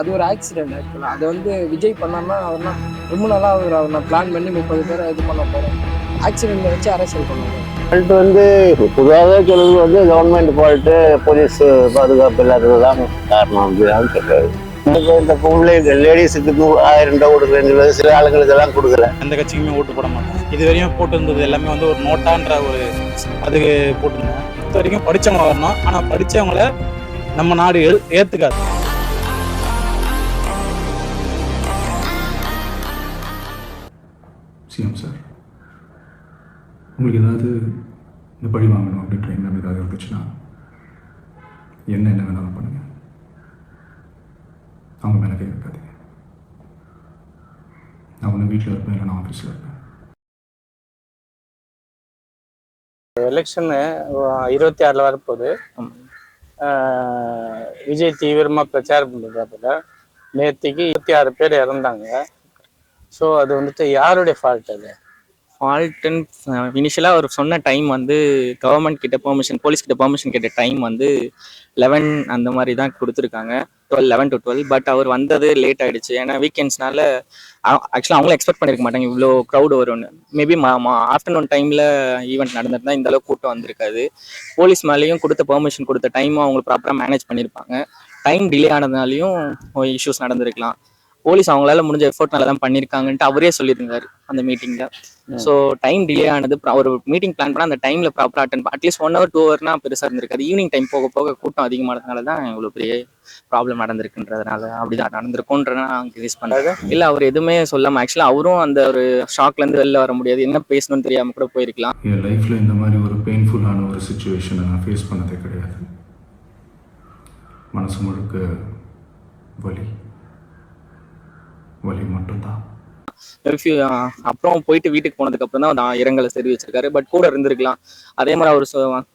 அது ஒரு ஆக்சிடென்ட் ஆக்சுவலாக. அது வந்து விஜய் பண்ணார்னா அவர்னா ரொம்ப நாளா அவர் நான் பிளான் பண்ணி 30 பேரை இது பண்ண போகிறேன். ஆக்சிடென்ட்டை வச்சு அரசியல் பண்ணுவாங்க. ஃபால்ட் வந்து பொதுவாகவே சொல்றது வந்து கவர்மெண்ட் ஃபால்ட்டு, போலீஸ் பாதுகாப்பு இல்லாததுதான் காரணம் அப்படிதான் சொல்றாரு. இந்த பொம்பளை லேடிஸுக்கு 1000 ரூபா கொடுக்குறேன்னு சில ஆளுங்களுக்கு எல்லாம் கொடுக்கல. எந்த கட்சிக்குமே ஓட்டு போட மாட்டோம். இது வரையும் போட்டு இருந்தது எல்லாமே வந்து ஒரு நோட்டான்ற ஒரு அதுக்கு போட்டுருந்தேன். இது வரைக்கும் படித்தவங்க வரணும், ஆனால் படித்தவங்கள நம்ம நாடு ஏற்றுக்காது. சிஎம் சார், உங்களுக்கு ஏதாவது இந்த பழி வாங்கணும் அப்படின்ற எண்ணம் ஏதாவது இருந்துச்சுன்னா என்ன வேணாலும் பண்ணுங்க. அவங்க மேலே கை வைக்காதீங்க. நான் ஒன்று வீட்டில் இருப்பேன், இல்லை நான் ஆஃபீஸில் இருப்பேன். எலெக்ஷனு 26 வரப்போகுது. விஜய் தீவிரமாக பிரச்சாரம் பண்ணுறதுல நேற்றுக்கு 26 பேர் இறந்தாங்க. ஸோ அது வந்துட்டு யாருடைய ஃபால்ட்? அது ஃபால்ட்டுன்னு இனிஷியலாக அவர் சொன்ன டைம் வந்து கவர்மெண்ட் கிட்ட பெர்மிஷன், போலீஸ் கிட்ட பெர்மிஷன் கேட்ட டைம் வந்து 11 அந்த மாதிரி தான் கொடுத்துருக்காங்க, 11 to 12. பட் அவர் வந்தது லேட் ஆகிடுச்சு. ஏன்னா வீக்கெண்ட்ஸ்னால ஆக்சுவலாக அவங்களும் எக்ஸ்பெக்ட் பண்ணியிருக்க மாட்டாங்க இவ்வளோ க்ரௌடு வரும்னு. மேபி ஆஃப்டர்நூன் டைமில் ஈவெண்ட் நடந்திருந்தால் இந்த அளவுக்கு கூட்டம் வந்திருக்காது. போலீஸ் மேலேயும் கொடுத்த பெர்மிஷன் கொடுத்த டைமும் அவங்க ப்ராப்பராக மேனேஜ் பண்ணியிருப்பாங்க. டைம் டிலே ஆனதுனாலையும் இஷ்யூஸ் நடந்திருக்கலாம். போலீஸ் அவங்களால முடிஞ்ச எஃபோர்ட்னால தான் பண்ணியிருக்காங்கன்ட்டு அவரே சொல்லியிருந்தாரு அந்த மீட்டிங்ல. ஸோ டைம் டிலே ஆனது, ஒரு மீட்டிங் பிளான் பண்ணால் அந்த டைம்ல ப்ராப்பராக அட்டன் பண்ண அட்லீஸ்ட் 1 hour 2 hourனா பெருசாக இருந்திருக்காது. ஈவினிங் டைம் போக போக கூட்டம் அதிகமானதுனால தான் இவ்வளோ பெரிய ப்ராப்ளம் நடந்திருக்குன்றதுனால அப்படிதான் நடந்திருக்கும்ன்ற நான் கிரீஸ் பண்ணுறது இல்லை. அவர் எதுவுமே சொல்லாமல் ஆக்சுவலாக அவரும் அந்த ஒரு ஷாக்லேருந்து வெளில வர முடியாது, என்ன பேசணும்னு தெரியாமல் கூட போயிருக்கலாம். என் லைஃப்பில் இந்த மாதிரி ஒரு பெயின்ஃபுல்லான ஒரு சுச்சுவேஷனை நான் ஃபேஸ் பண்ணதே கிடையாது. மனசு முழுக்க வலி மட்டும்தான். அப்புறம் போயிட்டு வீட்டுக்கு போனதுக்கு அப்புறம் தான் அந்த இரங்கலை தெரிவிச்சிருக்காரு. பட் கூட இருந்திருக்கலாம், அதே மாதிரி அவர்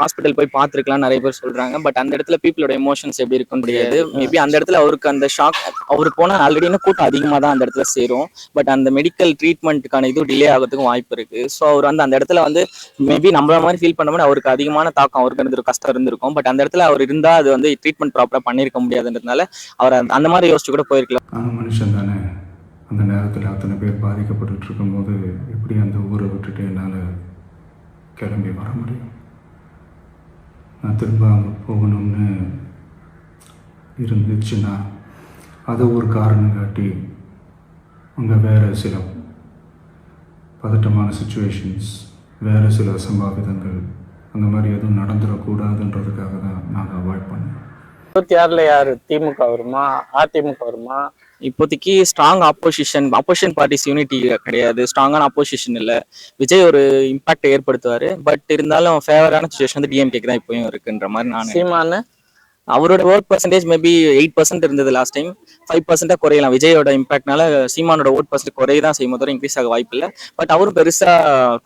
ஹாஸ்பிட்டல் போய் பார்த்துருக்கலாம் நிறைய பேர் சொல்றாங்க. பட் அந்த இடத்துல பீப்புளோட எமோஷன்ஸ் எப்படி இருக்குன்னு முடியாது. மேபி அந்த இடத்துல அவருக்கு அந்த ஷாக், அவரு போனா ஆல்ரெடி கூட்டம் அதிகமாக தான் அந்த இடத்துல சேரும். பட் அந்த மெடிக்கல் ட்ரீட்மெண்ட்டுக்கான இது டிலே ஆகிறதுக்கும் வாய்ப்பு இருக்கு. ஸோ அவர் வந்து அந்த இடத்துல வந்து மேபி நம்மள மாதிரி ஃபீல் பண்ண மாதிரி அவருக்கு அதிகமான தாக்கம் அவருக்கு இருந்திருக்கும், கஷ்டம் இருந்திருக்கும். பட் அந்த இடத்துல அவர் இருந்தால் அது வந்து ட்ரீட்மெண்ட் ப்ராப்பராக பண்ணியிருக்க முடியாதுன்றதுனால அவர் அந்த மாதிரி யோசிச்சு கூட போயிருக்கலாம். மனுஷன் தானே, அந்த நேரத்தில் அத்தனை பேர் பாதிக்கப்பட்டு இருக்கும்போது எப்படி அந்த ஊரை விட்டுட்டு என்னால் கிளம்பி வர முடியும்? நான் திரும்ப அங்கே போகணும்னு இருந்துச்சுன்னா அதை ஒரு காரணம் காட்டி அங்கே வேறு சில பதட்டமான சுச்சுவேஷன்ஸ், வேறு சில சம்பாவிதங்கள் அந்த மாதிரி எதுவும் நடந்துடக்கூடாதுன்றதுக்காக தான் நான் அவாய்ட் பண்ணேன். 26 யாரு? திமுக வருமா, அதிமுக வருமா? இப்போதைக்கு ஸ்ட்ராங் ஆப்போசிஷன் பார்ட்டிஸ் யூனிட்டி கிடையாது, ஸ்ட்ராங்கான ஆப்போசிஷன் இல்லை. விஜய் ஒரு இம்பாக்ட் ஏற்படுத்துவார். பட் இருந்தாலும் ஃபேவரான சுச்சுவேஷன் வந்து டிஎம்கேக்கு தான் இப்போயும் இருக்குன்ற மாதிரி நான். சீமானு அவரோட ஓட் பர்சன்டேஜ் மேபி 8% இருந்தது லாஸ்ட் டைம், 5% குறையலாம். விஜயோட இம்பாக்ட்னால சீமானோட ஓட் பர்சன்டேஜ் குறையதான் செய்யும், போது இன்க்ரீஸ் ஆக வாய்ப்பு இல்லை. பட் அவரும் பெருசா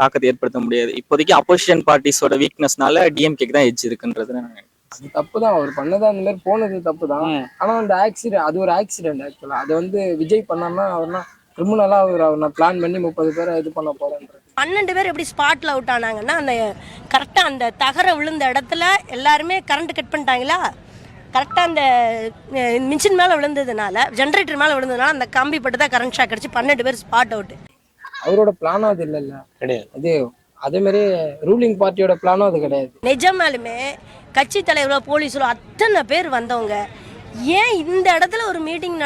தாக்கத்தை ஏற்படுத்த முடியாது. இப்போதைக்கு அப்போசிஷன் பார்ட்டிஸோட வீக்னஸ்னால டிஎம்கேக்கு தான் எட்ஜ் இருக்குன்றது நான். அது தப்பு தான், அவர் பண்ணதான் அந்த மாதிரி போனது தப்பு தான். ஆனா அந்த ஆக்சிடென்ட், அது ஒரு ஆக்சிடென்ட் ஆக்சுவலா. அது வந்து விஜய் பண்ணார்னா அவர்னா ரொம்ப நாளா அவர் நான் பிளான் பண்ணி 30 பேரை இது பண்ண போறேன்றது. 12 பேர் எப்படி ஸ்பாட்ல அவுட் ஆனாங்கன்னா, அந்த கரெக்டா அந்த தகர விழுந்த இடத்துல எல்லாருமே கரண்ட் கட் பண்ணிட்டாங்களா, கரெக்டாக அந்த மிஷின் மேலே விழுந்ததுனால, ஜென்ரேட்டர் மேலே விழுந்ததுனால அந்த கம்பி பட்டு தான் கரண்ட் ஷாக் அடிச்சு 12 பேர் ஸ்பாட் அவுட். அவரோட பிளானும் அது இல்லைல்ல, கிடையாது. அது அதே மாதிரி ரூலிங் பார்ட்டியோட பிளானும் அது கிடையாது. நிஜமாலுமே கட்சி தலைவரோ போலீஸோ அத்தனை பேர் வந்தவங்க ஏன் இந்த இடத்துல ஒரு மீட்டிங்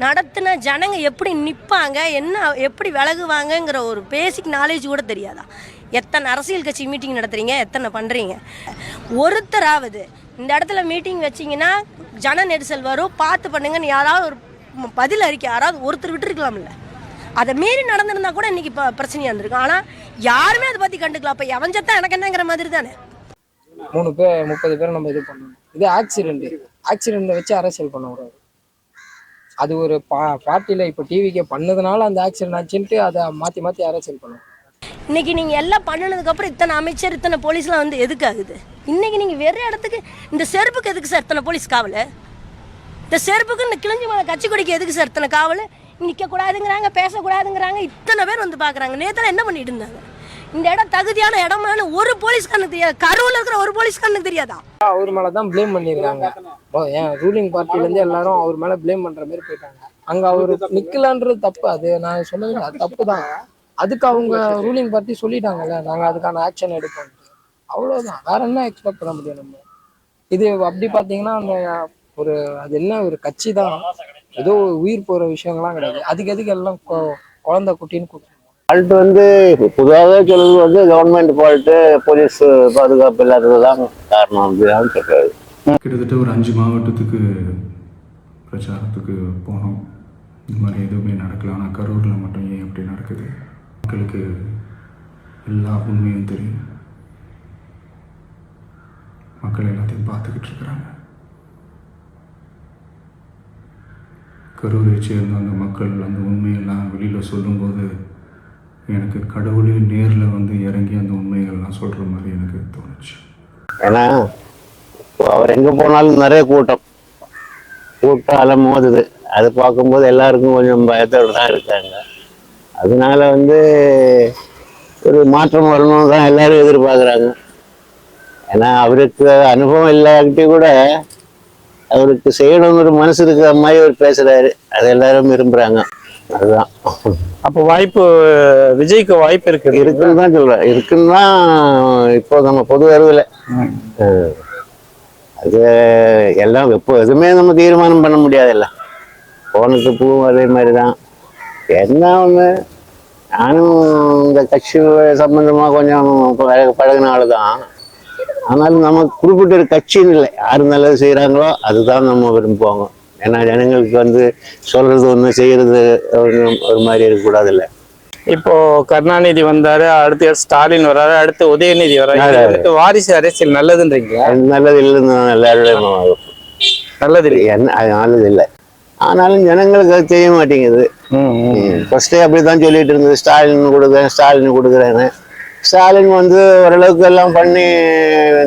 நடத்தின ஜனங்க எப்படி நிற்பாங்க, என்ன எப்படி விலகுவாங்கங்கிற ஒரு பேசிக் நாலேஜ் கூட தெரியாதா? எத்தனை அரசியல் கட்சி மீட்டிங் நடத்துறீங்க, எத்தனை பண்ணுறீங்க? ஒருத்தராவது இந்த இடத்துல மீட்டிங் வச்சிங்கன்னா ஜன நெரிசல் வரும், பார்த்து பண்ணுங்கன்னு யாராவது ஒரு பதில் அறிக்கை யாராவது ஒருத்தர் விட்டுருக்கலாம்ல. அதை மீறி நடந்திருந்தா கூட இன்னைக்கு பிரச்சனையாக இருந்திருக்கும். ஆனால் யாருமே அதை பற்றி கண்டுக்கலாம். அப்போ எவஞ்சத்தான் எனக்கு என்னங்கிற மாதிரி தானே. 3 பேர் 30 பேர் நம்ம இது பண்ணணும். இது ஆக்சிடென்ட் வச்சு அரசியல் பண்ண கூடாது. அது ஒரு பார்ட்டியில் இப்போ டிவிக்கே பண்ணதுனால அந்த ஆக்சிடென்ட் ஆச்சுன்ட்டு அதை மாற்றி அரசியல் பண்ணணும். இன்னைக்கு நீங்கள் எல்லாம் பண்ணினதுக்கப்புறம் இத்தனை அமைச்சர் இத்தனை போலீஸ்லாம் வந்து எதுக்கு ஆகுது? இன்னைக்கு நீங்கள் வேறு இடத்துக்கு இந்த செருப்புக்கு எதுக்கு சார் இத்தனை போலீஸ் காவல்? இந்த செருப்புக்கு இந்த கிழிஞ்சி மலை கட்சி கொடிக்கு எதுக்கு சார் இத்தனை காவல்? நிற்கக்கூடாதுங்கிறாங்க, பேசக்கூடாதுங்கிறாங்க, இத்தனை பேர் வந்து பார்க்குறாங்க. நேற்று என்ன பண்ணிட்டு இருந்தாங்க? இந்த இடம் தகுதியான இடமான ஒரு போலீஸ்காரனுக்கு தெரியாது. கரூர்ல இருக்கிற ஒரு போலீஸ்காரனுக்கு தெரியாதா? அவர் மேலதான் ப்ளேம் பண்ணிருக்காங்க. ஏன் ரூலிங் பார்ட்டில இருந்து எல்லாரும் அவர் மேல ப்ளேம் பண்ற மாதிரி போயிட்டாங்க. அங்க அவரு நிக்கலான்றது தப்பு. அது நான் சொன்னது அது தப்பு தான். அதுக்கு அவங்க ரூலிங் பார்ட்டி சொல்லிட்டாங்கல்ல, நாங்க அதுக்கான ஆக்ஷன் எடுப்போம். அவ்வளவுதான், வேற என்ன எக்ஸ்பெக்ட் பண்ண முடியும் நம்ம? இது அப்படி பாத்தீங்கன்னா அந்த ஒரு அது என்ன ஒரு கட்சி தான், ஏதோ உயிர் போற விஷயங்கள்லாம் கிடையாது. அதுக்கு எதுக்கு எல்லாம் குழந்தை குட்டின்னு கூப்பிட்டு ஃபால்ட் வந்து பொதுவாகவே சொல்றது வந்து கவர்மெண்ட் ஃபால்ட்டு, போலீஸ் பாதுகாப்பு இல்லாததுதான் காரணம் அப்படிதான் சொல்றாரு. கிட்டத்தட்ட ஒரு 5 மாவட்டத்துக்கு பிரச்சாரத்துக்கு போனோம். இந்த மாதிரி எதுவுமே நடக்கல. ஆனால் கரூரில் மட்டும் ஏன் இப்படி நடக்குது? மக்களுக்கு எல்லா உண்மையும் தெரியும். மக்கள் எல்லாத்தையும் பார்த்துக்கிட்டு இருக்கிறாங்க. கரூரை சேர்ந்த அந்த மக்கள் அந்த உண்மையெல்லாம் வெளியில் சொல்லும்போது எனக்கு கடவுளே நேரில் வந்து இறங்கி அந்த உண்மைகள்லாம் சொல்கிற மாதிரி எனக்கு தோணுச்சு. ஏன்னா அவர் எங்கே போனாலும் நிறைய கூட்டம் அலம் மோதுது. அது பார்க்கும்போது எல்லாருக்கும் கொஞ்சம் பயத்தோடு தான் இருக்காங்க. அதனால வந்து ஒரு மாற்றம் வரணும்னு தான் எல்லாரும் எதிர்பார்க்குறாங்க. ஏன்னா அவருக்கு அனுபவம் இல்லாட்டி கூட அவருக்கு செய்யணும்னு ஒரு மனசு இருக்கிற மாதிரி அவர் பேசுறாரு. அது எல்லாரும் விரும்புறாங்க. அதுதான். அப்போ வாய்ப்பு விஜய்க்கு வாய்ப்பு இருக்குன்னு தான் சொல்றேன். இருக்குன்னு தான் இப்போ நம்ம பொது அறிவில் அது எல்லாம் இப்போ எதுவுமே நம்ம தீர்மானம் பண்ண முடியாதுல்ல. போனது பூவும் அதே மாதிரி தான். என்ன ஒன்று, நானும் இந்த கட்சி சம்பந்தமாக கொஞ்சம் பழகினால தான். ஆனாலும் நம்ம குறிப்பிட்ட ஒரு கட்சின்னு இல்லை, யார் நல்லது செய்கிறாங்களோ அதுதான் நம்ம விரும்புவாங்க. ஏன்னா ஜனங்களுக்கு வந்து சொல்றது ஒன்று செய்யறது ஒரு மாதிரி இருக்கக்கூடாது இல்லை. இப்போ கருணாநிதி வந்தாரு, அடுத்து ஸ்டாலின் வர்றாரு, அடுத்து உதயநிதி வர்றாரு. வாரிசு அரசியல் நல்லதுன்றீங்களா? நல்லது இல்லைன்னு எல்லாருடைய நல்லது இல்லை, என்ன நல்லது இல்லை. ஆனாலும் ஜனங்களுக்கு அது தெரிய மாட்டேங்குது. ஃபர்ஸ்டே அப்படிதான் சொல்லிட்டு இருந்தது, ஸ்டாலின் கொடுக்குறேன்னு. ஸ்டாலின் வந்து ஓரளவுக்கு எல்லாம் பண்ணி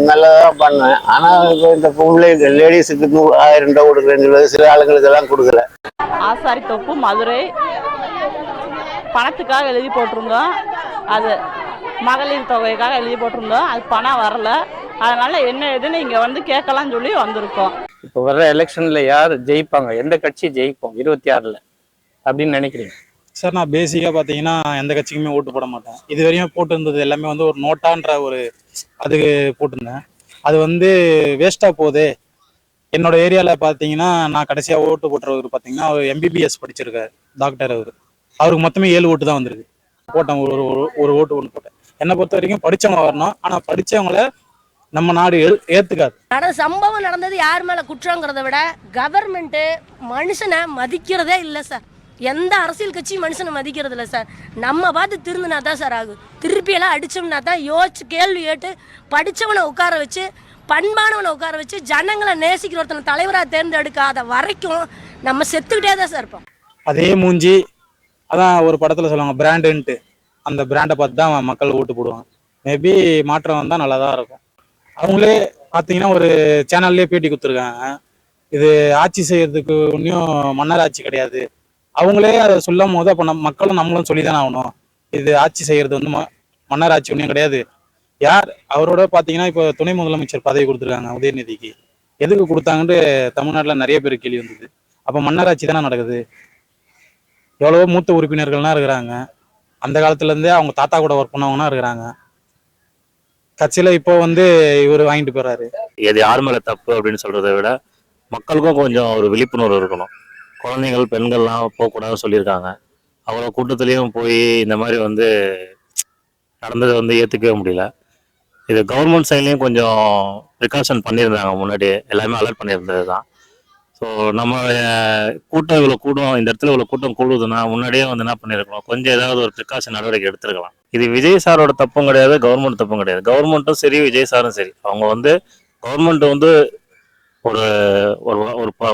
நல்லதான் பண்ணேன். ஆனால் இப்போ இந்த பொம்பளை லேடிஸுக்கு 1000 ரூபா கொடுக்குறேன்னு சொல்லுவது, சில ஆளுங்களுக்கு எல்லாம் கொடுக்கல. ஆசாரி தொப்பு மதுரை பணத்துக்காக எழுதி போட்டிருந்தோம். அது மகளிர் தொகைக்காக எழுதி போட்டிருந்தோம். அது பணம் வரல. அதனால என்ன ஏதுன்னு இங்க வந்து கேட்கலாம்னு சொல்லி வந்திருக்கோம். இப்போ வர்ற எலெக்ஷன்ல யார் ஜெயிப்பாங்க, எந்த கட்சி ஜெயிப்போம் 26ல் அப்படின்னு நினைக்கிறீங்க? சார், நான் பேசிக்காக பார்த்தீங்கன்னா எந்த கட்சிக்குமே ஓட்டு போட மாட்டேன். இது வரையும் போட்டு இருந்தது எல்லாமே வந்து ஒரு நோட்டான்ற ஒரு அதுக்கு போட்டிருந்தேன். அது வந்து வேஸ்ட்டாக போகுது. என்னோட ஏரியாவில் பார்த்தீங்கன்னா நான் கடைசியாக ஓட்டு போட்டுறவர் பார்த்தீங்கன்னா அவர் MBBS படிச்சிருக்காரு, டாக்டர். அவருக்கு மொத்தமே 7 ஓட்டு தான் வந்திருக்கு. போட்டேன், ஒரு ஓட்டு ஒன்று போட்டேன். என்னை பொறுத்த வரைக்கும் படித்தவங்க வரணும். ஆனால் படித்தவங்கள நம்ம நாடு ஏற்றுக்காது. சம்பவம் நடந்தது யார் மேலே குற்றங்கிறத விட கவர்மெண்ட்டு மனுஷனை மதிக்கிறதே இல்லை சார். எந்த அரசியல் கட்சியும் மனுஷனை மதிக்கிறது இல்லை சார். நம்ம பார்த்து திருந்தினா தான் சார் ஆகும். திருப்பியெல்லாம் அடித்தோம்னா தான் யோசிச்சு கேள்வி கேட்டு படித்தவனை உட்கார வச்சு பண்பானவனை உட்கார வச்சு ஜனங்களை நேசிக்கிற ஒருத்தனை தலைவராக தேர்ந்தெடுக்காத வரைக்கும் நம்ம செத்துக்கிட்டே தான் சார் இருப்போம். அதே மூஞ்சி அதான் ஒரு படத்தில் சொல்லுவாங்க பிராண்டுன்ட்டு. அந்த பிராண்டை பார்த்து தான் மக்கள் ஓட்டு போடுவாங்க. மேபி மாற்றம் வந்தால் நல்லா தான் இருக்கும். அவங்களே பார்த்தீங்கன்னா ஒரு சேனல்லே பேட்டி கொடுத்துருக்காங்க, இது ஆட்சி செய்யறதுக்கு ஒன்றும் மன்னர் ஆட்சி கிடையாது. அவங்களே அதை சொல்லும் போது அப்போ மக்களும் நம்மளும் சொல்லி தானே ஆகணும், இது ஆட்சி செய்யறது வந்து மன்னர் ஆட்சி ஒன்றும் கிடையாது. யார் அவரோட பார்த்தீங்கன்னா இப்போ துணை முதலமைச்சர் பதவி கொடுத்துருக்காங்க உதயநிதிக்கு. எதுக்கு கொடுத்தாங்கன்ட்டு தமிழ்நாட்டில் நிறைய பேர் கேள்வி வந்தது. அப்போ மன்னர் ஆட்சி தானே நடக்குது. எவ்வளவோ மூத்த உறுப்பினர்கள்லாம் இருக்கிறாங்க. அந்த காலத்துலேருந்தே அவங்க தாத்தா கூட ஒர்க் பண்ணவங்கன்னா இருக்கிறாங்க. கட்சியில் இப்போ வந்து இவர் வாங்கிட்டு போறாரு. எது யார் மேலே தப்பு அப்படின்னு சொல்றதை விட மக்களுக்கும் கொஞ்சம் ஒரு விழிப்புணர்வு இருக்கணும். குழந்தைகள் பெண்கள்லாம் போகக்கூடாதுன்னு சொல்லியிருக்காங்க. அவ்வளோ கூட்டத்துலேயும் போய் இந்த மாதிரி வந்து நடந்ததை வந்து ஏற்றுக்கவே முடியல. இது கவர்மெண்ட் சைட்லேயும் கொஞ்சம் ப்ரிகாஷன் பண்ணியிருந்தாங்க, முன்னாடி எல்லாமே அலர்ட் பண்ணியிருந்தது தான். ஸோ நம்ம கூட்டம் இவ்வளோ கூட்டம், இந்த இடத்துல இவ்வளோ கூட்டம் கூடுதுன்னா முன்னாடியே வந்து என்ன பண்ணியிருக்கணும், கொஞ்சம் ஏதாவது ஒரு ப்ரிகாஷன் நடவடிக்கை எடுத்துருக்கலாம். இது விஜய் சாரோட தப்பும் கிடையாது, கவர்மெண்ட் தப்பும் கிடையாது. கவர்மெண்ட்டும் சரி விஜய் சாரும் சரி, அவங்க வந்து கவர்மெண்ட் வந்து ஒரு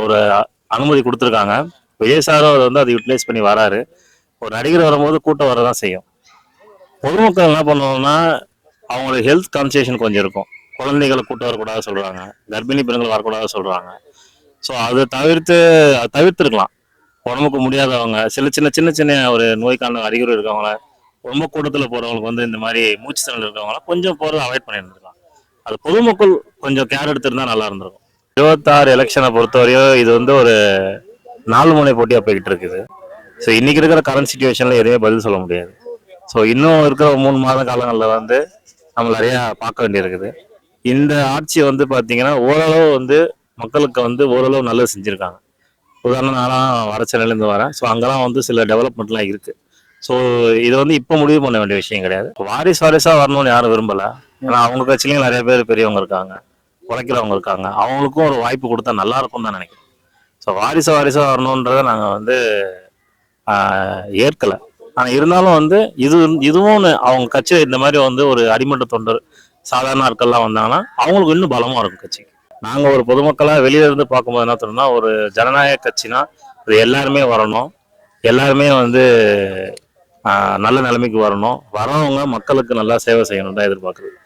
ஒரு அனுமதி கொடுத்துருக்காங்க. விஜய் சாரும் அதை வந்து அதை யூட்டிலைஸ் பண்ணி வராரு. ஒரு நடிகர் வரும்போது கூட்டம் வரதான் செய்யும். பொதுமக்கள் என்ன பண்ணுவாங்கன்னா அவங்களுக்கு ஹெல்த் கான்சியேஷன் கொஞ்சம் இருக்கும். குழந்தைகளை கூட்டம் வரக்கூடாது சொல்கிறாங்க, கர்ப்பிணி பெண்கள் வரக்கூடாது சொல்கிறாங்க. ஸோ அதை தவிர்த்துருக்கலாம். உடம்புக்கு முடியாதவங்க, சின்ன சின்ன ஒரு நோய்க்கான அறிகுறி இருக்கவங்கள ரொம்ப கூட்டத்தில் போகிறவங்களுக்கு வந்து இந்த மாதிரி மூச்சு திணறல் இருக்கிறவங்களாம் கொஞ்சம் போகிறத அவாய்ட் பண்ணியிருந்துருக்கலாம். அது பொதுமக்கள் கொஞ்சம் கேர் எடுத்திருந்தா நல்லா இருந்திருக்கும். 26 எலெக்ஷனை பொறுத்தவரையும் இது வந்து ஒரு 4 முனை போட்டியாக போய்கிட்டு இருக்குது. ஸோ இன்னைக்கு இருக்கிற கரண்ட் சுச்சுவேஷனில் எதுவுமே பதில் சொல்ல முடியாது. ஸோ இன்னும் இருக்கிற 3 மாத காலங்களில் வந்து நம்ம நிறையா பார்க்க வேண்டியிருக்குது. இந்த ஆட்சி வந்து பார்த்தீங்கன்னா ஓரளவு வந்து மக்களுக்கு வந்து ஓரளவு நல்லது செஞ்சுருக்காங்க. உதாரணம் நான்லாம் வட சென்னையிலேருந்து வரேன். ஸோ அங்கெல்லாம் வந்து சில டெவலப்மெண்ட்லாம் இருக்குது. ஸோ இது வந்து இப்போ முடிவு பண்ண வேண்டிய விஷயம் கிடையாது. வாரிசாக வரணும்னு யாரும் விரும்பலை. ஏன்னா அவங்க கட்சியிலையும் நிறைய பேர் பெரியவங்க இருக்காங்க, உழைக்கிறவங்க இருக்காங்க. அவங்களுக்கும் ஒரு வாய்ப்பு கொடுத்தா நல்லா இருக்கும்னு தான் நினைக்கிறேன். ஸோ வாரிசாக வரணுன்றதை நாங்கள் வந்து ஏற்கலை. ஆனால் இருந்தாலும் வந்து இதுவும் அவங்க கட்சியில் இந்த மாதிரி வந்து ஒரு அடிமட்ட தொண்டர் சாதாரண ஆட்கள்லாம் வந்தாங்கன்னா அவங்களுக்கு இன்னும் பலமாக இருக்கும் கட்சிக்கு. நாங்கள் ஒரு பொதுமக்களாக வெளியில இருந்து பார்க்கும்போது என்ன தோணுன்னா, ஒரு ஜனநாயக கட்சினா அது எல்லாருமே வரணும், எல்லாருமே வந்து நல்ல நிலைமைக்கு வரணும், வரவங்க மக்களுக்கு நல்லா சேவை செய்யணும் தான் எதிர்பார்க்குறது.